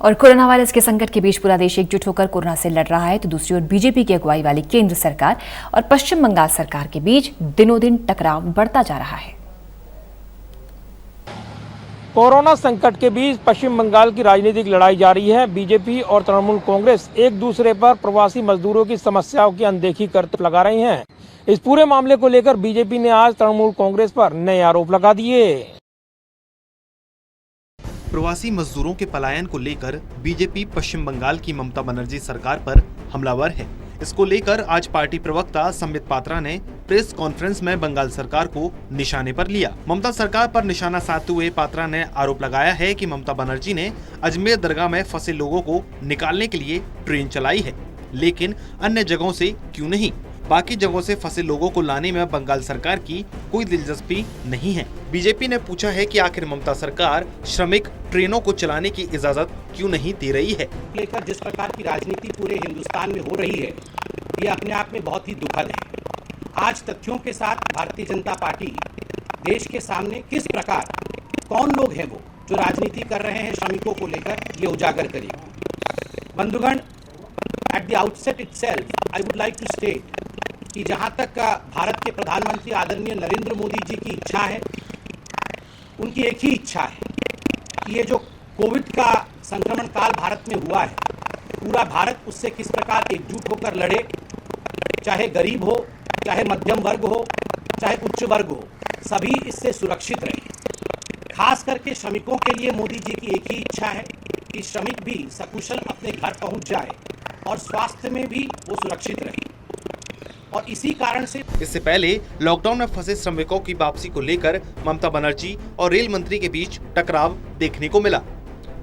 और corona virus के संकट के बीच पूरा देश एकजुट होकर कोरोना से लड़ रहा है, तो दूसरी ओर बीजेपी की अगुवाई वाली केंद्र सरकार और पश्चिम बंगाल सरकार के बीच दिनों दिन टकराव बढ़ता जा रहा है। कोरोना संकट के बीच पश्चिम बंगाल की राजनीतिक लड़ाई जारी है। बीजेपी और तृणमूल कांग्रेस एक दूसरे पर प्रवासी मजदूरों की समस्याओं की अनदेखी करते लगा रही हैं। इस पूरे मामले को लेकर बीजेपी ने आज तृणमूल कांग्रेस पर नए आरोप लगा दिए। प्रवासी मजदूरों के पलायन को लेकर बीजेपी पश्चिम बंगाल की ममता बनर्जी सरकार पर हमलावर है। इसको लेकर आज पार्टी प्रवक्ता संबित पात्रा ने प्रेस कॉन्फ्रेंस में बंगाल सरकार को निशाने पर लिया। ममता सरकार पर निशाना साधते हुए पात्रा ने आरोप लगाया है कि ममता बनर्जी ने अजमेर दरगाह में फंसे लोगों को निकालने के लिए ट्रेन चलाई है, लेकिन अन्य जगहों से क्यों नहीं? बाकी जगहों से फंसे लोगों को लाने में बंगाल सरकार की कोई दिलचस्पी नहीं है। बीजेपी ने पूछा है कि आखिर ममता सरकार श्रमिक ट्रेनों को चलाने की इजाजत क्यों नहीं दे रही है। लेकर जिस प्रकार की राजनीति पूरे हिंदुस्तान में हो रही है, ये अपने आप में बहुत ही दुखद है। आज तथ्यों के साथ भारतीय जनता पार्टी देश के सामने किस प्रकार कौन लोग हैं वो जो राजनीति कर रहे हैं श्रमिकों को लेकर, ये उजागर करेगी। बंधुगण, at the outset itself I would like to state कि जहां तक भारत के प्रधानमंत्री आदरणीय नरेंद्र मोदी जी की इच्छा है, उनकी एक ही इच्छा है कि ये जो कोविड का संक्रमण काल भारत में हुआ है, पूरा भारत उससे किस प्रकार एकजुट होकर लड़े, चाहे गरीब हो, चाहे मध्यम वर्ग हो, चाहे उच्च वर्ग हो, सभी इससे सुरक्षित रहे। खास करके श्रमिकों के लिए मोदी जी की एक ही इच्छा है कि श्रमिक भी सकुशल अपने घर पहुंच जाए और स्वास्थ्य में भी वो सुरक्षित रहे। और इसी कारण से इससे पहले लॉकडाउन में फंसे श्रमिकों की वापसी को लेकर ममता बनर्जी और रेल मंत्री के बीच टकराव देखने को मिला।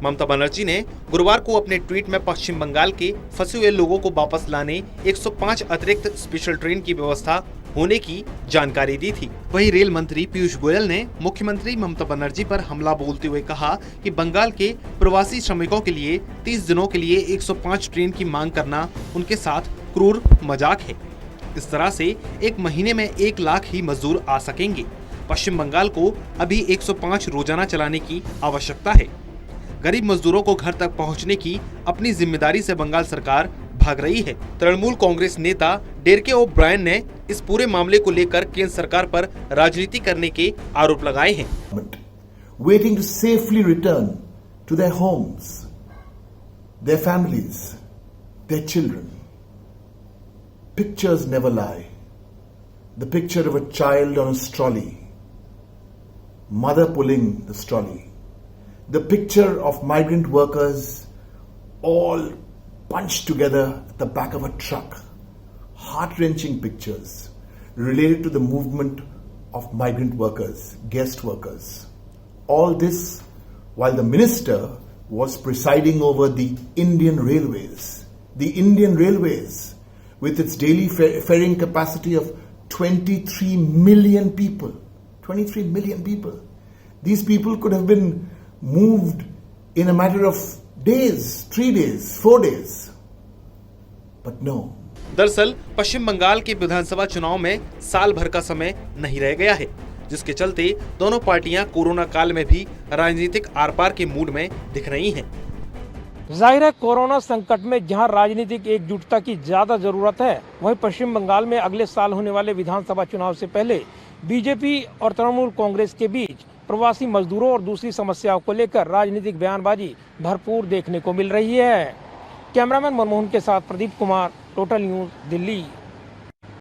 ममता बनर्जी ने गुरुवार को अपने ट्वीट में पश्चिम बंगाल के फंसे हुए लोगों को वापस लाने 105 अतिरिक्त स्पेशल ट्रेन की व्यवस्था होने की जानकारी दी थी। वहीं रेल मंत्री पीयूष गोयल ने मुख्यमंत्री ममता बनर्जी पर हमला बोलते हुए कहा कि बंगाल के प्रवासी श्रमिकों के लिए 30 दिनों के लिए 105 ट्रेन की मांग करना उनके साथ क्रूर मजाक है। इस तरह से एक महीने में 1 लाख ही मजदूर आ सकेंगे। पश्चिम बंगाल को अभी 105 रोजाना चलाने की आवश्यकता है। गरीब मजदूरों को घर तक पहुंचने की अपनी जिम्मेदारी से बंगाल सरकार भाग रही है। तृणमूल कांग्रेस नेता डेरेक ओब्रायन ने इस पूरे मामले को लेकर केंद्र सरकार पर राजनीति करने के आरोप लगाए हैं। Waiting to safely return to their homes, their families, their children. Pictures never lie. The picture of a child on a trolley, mother pulling the trolley. The picture of migrant workers all bunched together at the back of a truck. Heart-wrenching pictures related to the movement of migrant workers, guest workers. All this while the minister was presiding over the Indian Railways. The Indian Railways, with its daily ferrying capacity of 23 million people. 23 million people. These people could have been moved in a matter of days, 3 days, 4 days. But no. दरअसल पश्चिम बंगाल के विधानसभा चुनाव में साल भर का समय नहीं रह गया है, जिसके चलते दोनों पार्टियां कोरोना काल में भी राजनीतिक आर-पार के मूड में दिख रही हैं। जाहिर है, कोरोना संकट में जहां राजनीतिक एकजुटता की ज्यादा जरूरत है, वहीं पश्चिम बंगाल में अगले साल होने वाले विधानसभा चुनाव से पहले बीजेपी और तृणमूल कांग्रेस के बीच प्रवासी मजदूरों और दूसरी समस्याओं को लेकर राजनीतिक बयानबाजी भरपूर देखने को मिल रही है। कैमरामैन मनमोहन के साथ प्रदीप कुमार, टोटल न्यूज़, दिल्ली।